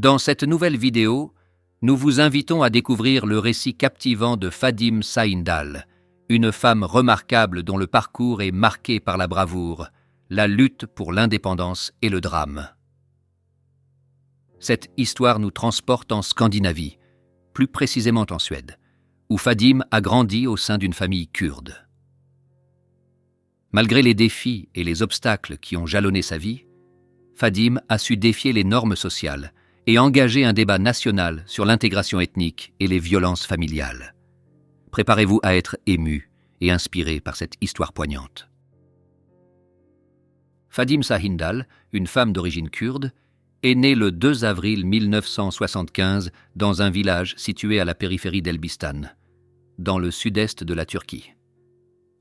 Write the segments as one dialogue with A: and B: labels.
A: Dans cette nouvelle vidéo, nous vous invitons à découvrir le récit captivant de Fadime Sahindal, une femme remarquable dont le parcours est marqué par la bravoure, la lutte pour l'indépendance et le drame. Cette histoire nous transporte en Scandinavie, plus précisément en Suède, où Fadime a grandi au sein d'une famille kurde. Malgré les défis et les obstacles qui ont jalonné sa vie, Fadime a su défier les normes sociales et engager un débat national sur l'intégration ethnique et les violences familiales. Préparez-vous à être ému et inspiré par cette histoire poignante. Fadime Sahindal, une femme d'origine kurde, est née le 2 avril 1975 dans un village situé à la périphérie d'Elbistan, dans le sud-est de la Turquie.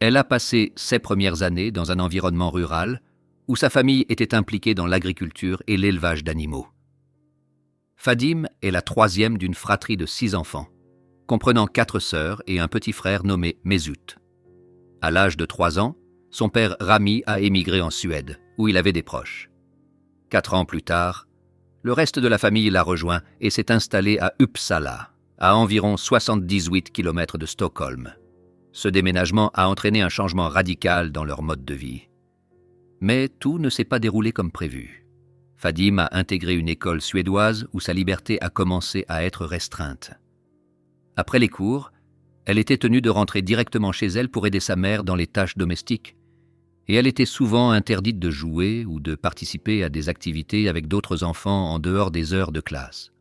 A: Elle a passé ses premières années dans un environnement rural où sa famille était impliquée dans l'agriculture et l'élevage d'animaux. Fadime est la troisième d'une fratrie de 6 enfants, comprenant 4 sœurs et un petit frère nommé Mesut. À l'âge de 3 ans, son père Rami a émigré en Suède, où il avait des proches. 4 ans plus tard, le reste de la famille l'a rejoint et s'est installé à Uppsala, à environ 78 km de Stockholm. Ce déménagement a entraîné un changement radical dans leur mode de vie. Mais tout ne s'est pas déroulé comme prévu. Fadime a intégré une école suédoise où sa liberté a commencé à être restreinte. Après les cours, elle était tenue de rentrer directement chez elle pour aider sa mère dans les tâches domestiques, et elle était souvent interdite de jouer ou de participer à des activités avec d'autres enfants en dehors des heures de classe.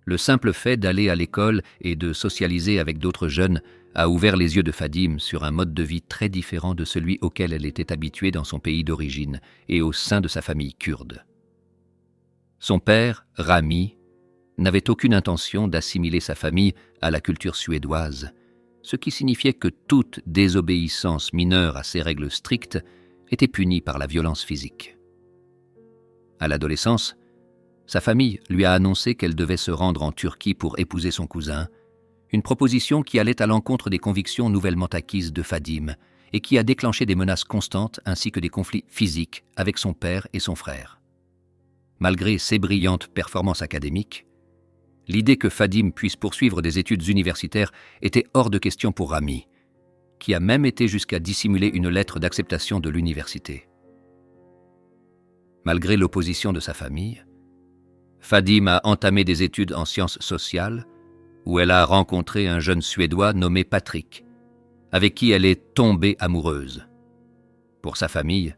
A: Le simple fait d'aller à l'école et de socialiser avec d'autres jeunes a ouvert les yeux de Fadime sur un mode de vie très différent de celui auquel elle était habituée dans son pays d'origine et au sein de sa famille kurde. Son père, Rami, n'avait aucune intention d'assimiler sa famille à la culture suédoise, ce qui signifiait que toute désobéissance mineure à ces règles strictes était punie par la violence physique. À l'adolescence, sa famille lui a annoncé qu'elle devait se rendre en Turquie pour épouser son cousin, une proposition qui allait à l'encontre des convictions nouvellement acquises de Fadime et qui a déclenché des menaces constantes ainsi que des conflits physiques avec son père et son frère. Malgré ses brillantes performances académiques, l'idée que Fadime puisse poursuivre des études universitaires était hors de question pour Rami, qui a même été jusqu'à dissimuler une lettre d'acceptation de l'université. Malgré l'opposition de sa famille, Fadime a entamé des études en sciences sociales, où elle a rencontré un jeune Suédois nommé Patrick, avec qui elle est tombée amoureuse. Pour sa famille,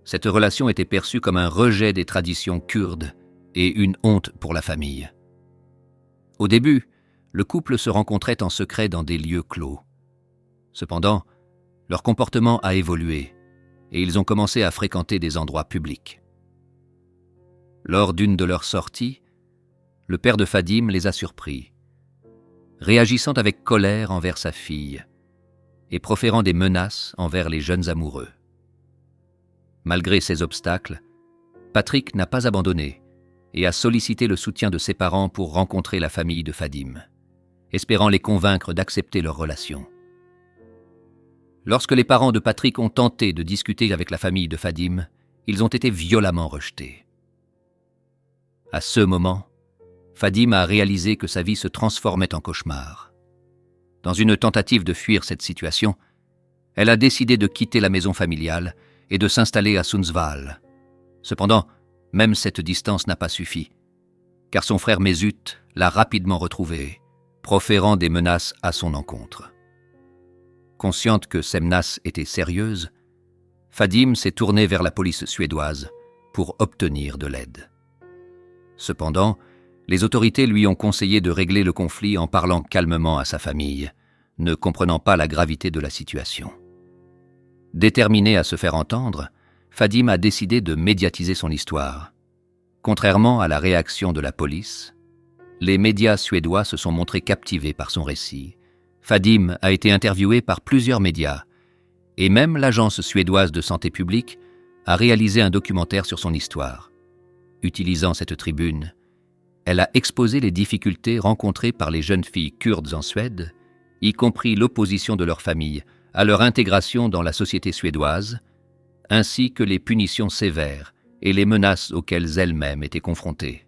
A: cette relation était perçue comme un rejet des traditions kurdes et une honte pour la famille. Au début, le couple se rencontrait en secret dans des lieux clos. Cependant, leur comportement a évolué et ils ont commencé à fréquenter des endroits publics. Lors d'une de leurs sorties, le père de Fadime les a surpris, réagissant avec colère envers sa fille et proférant des menaces envers les jeunes amoureux. Malgré ces obstacles, Patrick n'a pas abandonné et a sollicité le soutien de ses parents pour rencontrer la famille de Fadime, espérant les convaincre d'accepter leur relation. Lorsque les parents de Patrick ont tenté de discuter avec la famille de Fadime, ils ont été violemment rejetés. À ce moment, Fadime a réalisé que sa vie se transformait en cauchemar. Dans une tentative de fuir cette situation, elle a décidé de quitter la maison familiale et de s'installer à Sundsvall. Cependant, même cette distance n'a pas suffi, car son frère Mesut l'a rapidement retrouvée, proférant des menaces à son encontre. Consciente que ces menaces étaient sérieuses, Fadime s'est tournée vers la police suédoise pour obtenir de l'aide. Cependant, les autorités lui ont conseillé de régler le conflit en parlant calmement à sa famille, ne comprenant pas la gravité de la situation. Déterminée à se faire entendre, Fadime a décidé de médiatiser son histoire. Contrairement à la réaction de la police, les médias suédois se sont montrés captivés par son récit. Fadime a été interviewée par plusieurs médias, et même l'Agence suédoise de santé publique a réalisé un documentaire sur son histoire. Utilisant cette tribune, elle a exposé les difficultés rencontrées par les jeunes filles kurdes en Suède, y compris l'opposition de leur famille à leur intégration dans la société suédoise, ainsi que les punitions sévères et les menaces auxquelles elles-mêmes étaient confrontées.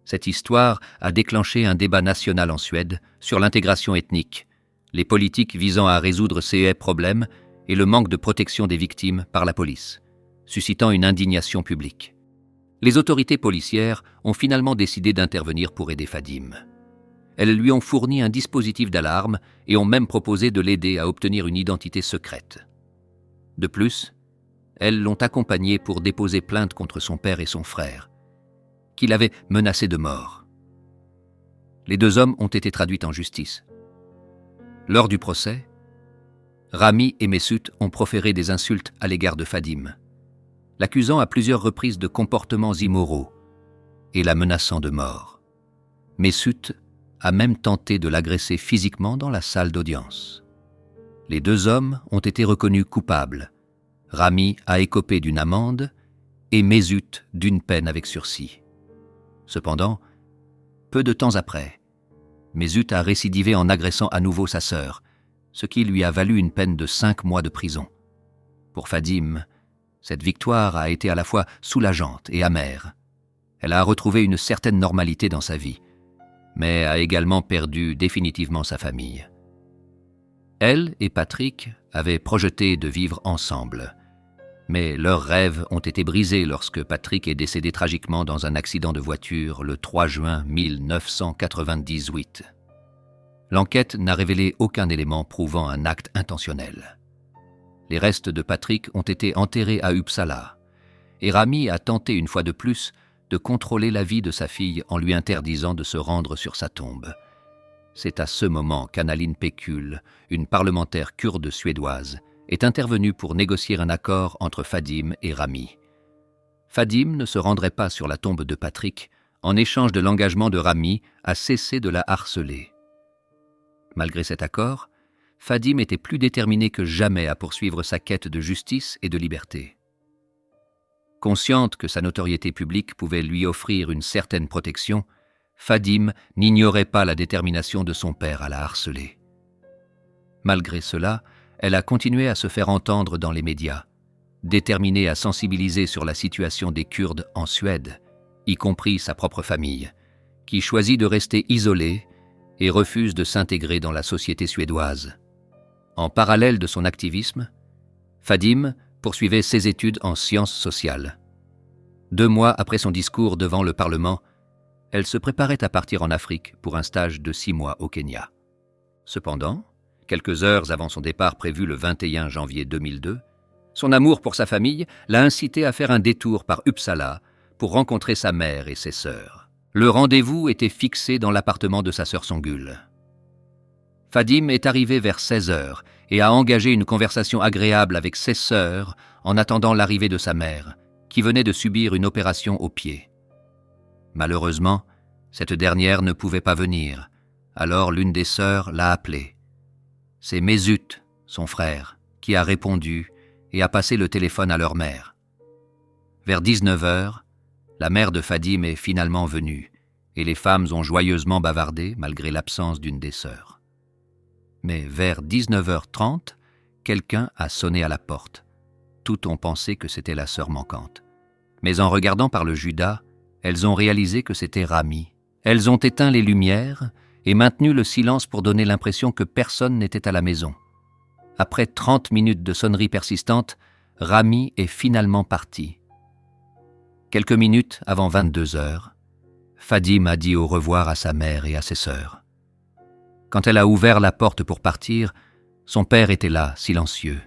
A: Cette histoire a déclenché un débat national en Suède sur l'intégration ethnique, les politiques visant à résoudre ces problèmes et le manque de protection des victimes par la police, suscitant une indignation publique. Les autorités policières ont finalement décidé d'intervenir pour aider Fadime. Elles lui ont fourni un dispositif d'alarme et ont même proposé de l'aider à obtenir une identité secrète. De plus, elles l'ont accompagné pour déposer plainte contre son père et son frère, qui l'avaient menacé de mort. Les deux hommes ont été traduits en justice. Lors du procès, Rami et Mesut ont proféré des insultes à l'égard de Fadime, l'accusant à plusieurs reprises de comportements immoraux et la menaçant de mort. Mesut a même tenté de l'agresser physiquement dans la salle d'audience. Les deux hommes ont été reconnus coupables. Rami a écopé d'une amende et Mesut d'une peine avec sursis. Cependant, peu de temps après, Mesut a récidivé en agressant à nouveau sa sœur, ce qui lui a valu une peine de 5 mois de prison. Pour Fadime, cette victoire a été à la fois soulageante et amère. Elle a retrouvé une certaine normalité dans sa vie, mais a également perdu définitivement sa famille. Elle et Patrick avaient projeté de vivre ensemble, mais leurs rêves ont été brisés lorsque Patrick est décédé tragiquement dans un accident de voiture le 3 juin 1998. L'enquête n'a révélé aucun élément prouvant un acte intentionnel. Les restes de Patrick ont été enterrés à Uppsala, et Rami a tenté une fois de plus de contrôler la vie de sa fille en lui interdisant de se rendre sur sa tombe. C'est à ce moment qu'Annaline Pekul, une parlementaire kurde suédoise, est intervenue pour négocier un accord entre Fadime et Rami. Fadime ne se rendrait pas sur la tombe de Patrick en échange de l'engagement de Rami à cesser de la harceler. Malgré cet accord, Fadime était plus déterminée que jamais à poursuivre sa quête de justice et de liberté. Consciente que sa notoriété publique pouvait lui offrir une certaine protection, Fadime n'ignorait pas la détermination de son père à la harceler. Malgré cela, elle a continué à se faire entendre dans les médias, déterminée à sensibiliser sur la situation des Kurdes en Suède, y compris sa propre famille, qui choisit de rester isolée et refuse de s'intégrer dans la société suédoise. En parallèle de son activisme, Fadime poursuivait ses études en sciences sociales. 2 mois après son discours devant le Parlement, elle se préparait à partir en Afrique pour un stage de 6 mois au Kenya. Cependant, quelques heures avant son départ prévu le 21 janvier 2002, son amour pour sa famille l'a incité à faire un détour par Uppsala pour rencontrer sa mère et ses sœurs. Le rendez-vous était fixé dans l'appartement de sa sœur Songül. Fadime est arrivée vers 16 heures et a engagé une conversation agréable avec ses sœurs en attendant l'arrivée de sa mère, qui venait de subir une opération au pied. Malheureusement, cette dernière ne pouvait pas venir, alors l'une des sœurs l'a appelée. C'est Mesut, son frère, qui a répondu et a passé le téléphone à leur mère. Vers 19 heures, la mère de Fadime est finalement venue et les femmes ont joyeusement bavardé malgré l'absence d'une des sœurs. Mais vers 19h30, quelqu'un a sonné à la porte. Toutes ont pensé que c'était la sœur manquante. Mais en regardant par le judas, elles ont réalisé que c'était Rami. Elles ont éteint les lumières et maintenu le silence pour donner l'impression que personne n'était à la maison. Après 30 minutes de sonnerie persistante, Rami est finalement parti. Quelques minutes avant 22 heures, Fadime a dit au revoir à sa mère et à ses sœurs. Quand elle a ouvert la porte pour partir, son père était là, silencieux.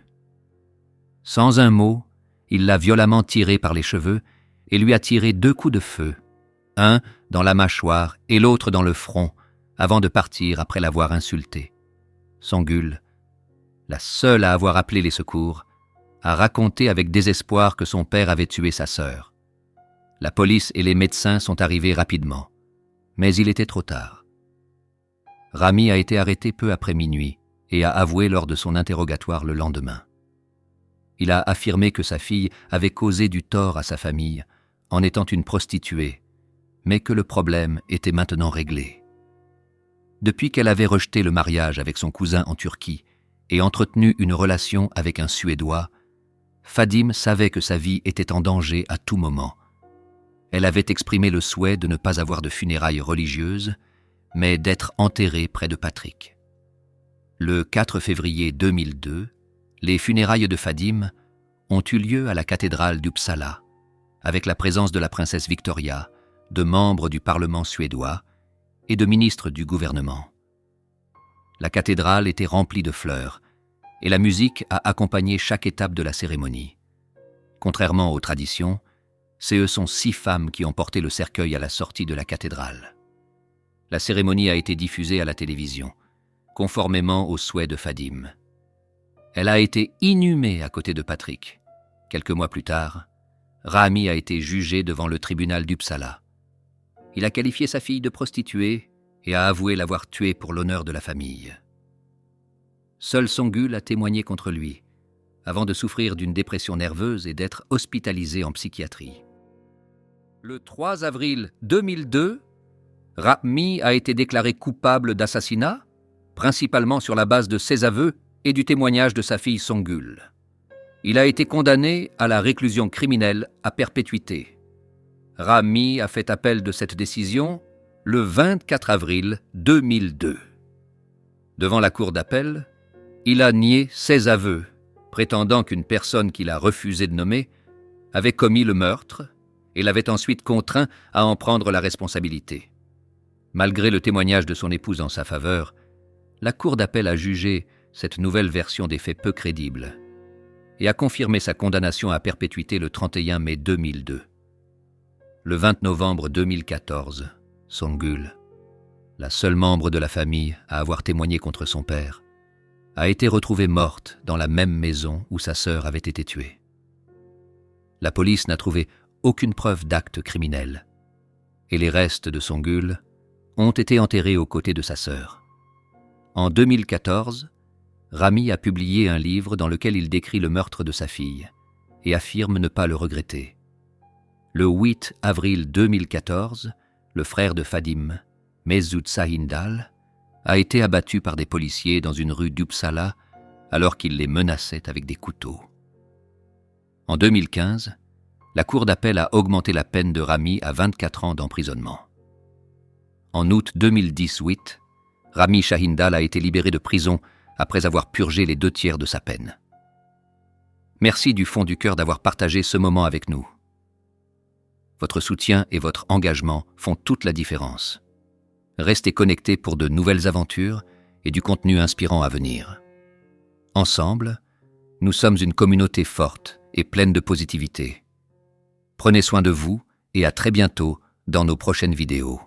A: Sans un mot, il l'a violemment tirée par les cheveux et lui a tiré 2 coups de feu, un dans la mâchoire et l'autre dans le front, avant de partir après l'avoir insultée. Songül, la seule à avoir appelé les secours, a raconté avec désespoir que son père avait tué sa sœur. La police et les médecins sont arrivés rapidement, mais il était trop tard. Rami a été arrêté peu après minuit et a avoué lors de son interrogatoire le lendemain. Il a affirmé que sa fille avait causé du tort à sa famille en étant une prostituée, mais que le problème était maintenant réglé. Depuis qu'elle avait rejeté le mariage avec son cousin en Turquie et entretenu une relation avec un Suédois, Fadime savait que sa vie était en danger à tout moment. Elle avait exprimé le souhait de ne pas avoir de funérailles religieuses, mais d'être enterrée près de Patrick. Le 4 février 2002, les funérailles de Fadime ont eu lieu à la cathédrale d'Uppsala, avec la présence de la princesse Victoria, de membres du Parlement suédois et de ministres du gouvernement. La cathédrale était remplie de fleurs, et la musique a accompagné chaque étape de la cérémonie. Contrairement aux traditions, ce sont 6 femmes qui ont porté le cercueil à la sortie de la cathédrale. La cérémonie a été diffusée à la télévision, conformément aux souhaits de Fadime. Elle a été inhumée à côté de Patrick. Quelques mois plus tard, Rami a été jugé devant le tribunal d'Uppsala. Il a qualifié sa fille de prostituée et a avoué l'avoir tuée pour l'honneur de la famille. Seul Songül a témoigné contre lui, avant de souffrir d'une dépression nerveuse et d'être hospitalisé en psychiatrie. Le 3 avril 2002, Rami a été déclaré coupable d'assassinat, principalement sur la base de ses aveux et du témoignage de sa fille Songül. Il a été condamné à la réclusion criminelle à perpétuité. Rami a fait appel de cette décision le 24 avril 2002. Devant la cour d'appel, il a nié ses aveux, prétendant qu'une personne qu'il a refusé de nommer avait commis le meurtre et l'avait ensuite contraint à en prendre la responsabilité. Malgré le témoignage de son épouse en sa faveur, la cour d'appel a jugé cette nouvelle version des faits peu crédible et a confirmé sa condamnation à perpétuité le 31 mai 2002. Le 20 novembre 2014, Songül, la seule membre de la famille à avoir témoigné contre son père, a été retrouvée morte dans la même maison où sa sœur avait été tuée. La police n'a trouvé aucune preuve d'acte criminel et les restes de Songül ont été enterrés aux côtés de sa sœur. En 2014, Rami a publié un livre dans lequel il décrit le meurtre de sa fille et affirme ne pas le regretter. Le 8 avril 2014, le frère de Fadime, Mesut Sahindal, a été abattu par des policiers dans une rue d'Uppsala alors qu'il les menaçait avec des couteaux. En 2015, la cour d'appel a augmenté la peine de Rami à 24 ans d'emprisonnement. En août 2018, Rami Sahindal a été libéré de prison après avoir purgé les 2/3 de sa peine. Merci du fond du cœur d'avoir partagé ce moment avec nous. Votre soutien et votre engagement font toute la différence. Restez connectés pour de nouvelles aventures et du contenu inspirant à venir. Ensemble, nous sommes une communauté forte et pleine de positivité. Prenez soin de vous et à très bientôt dans nos prochaines vidéos.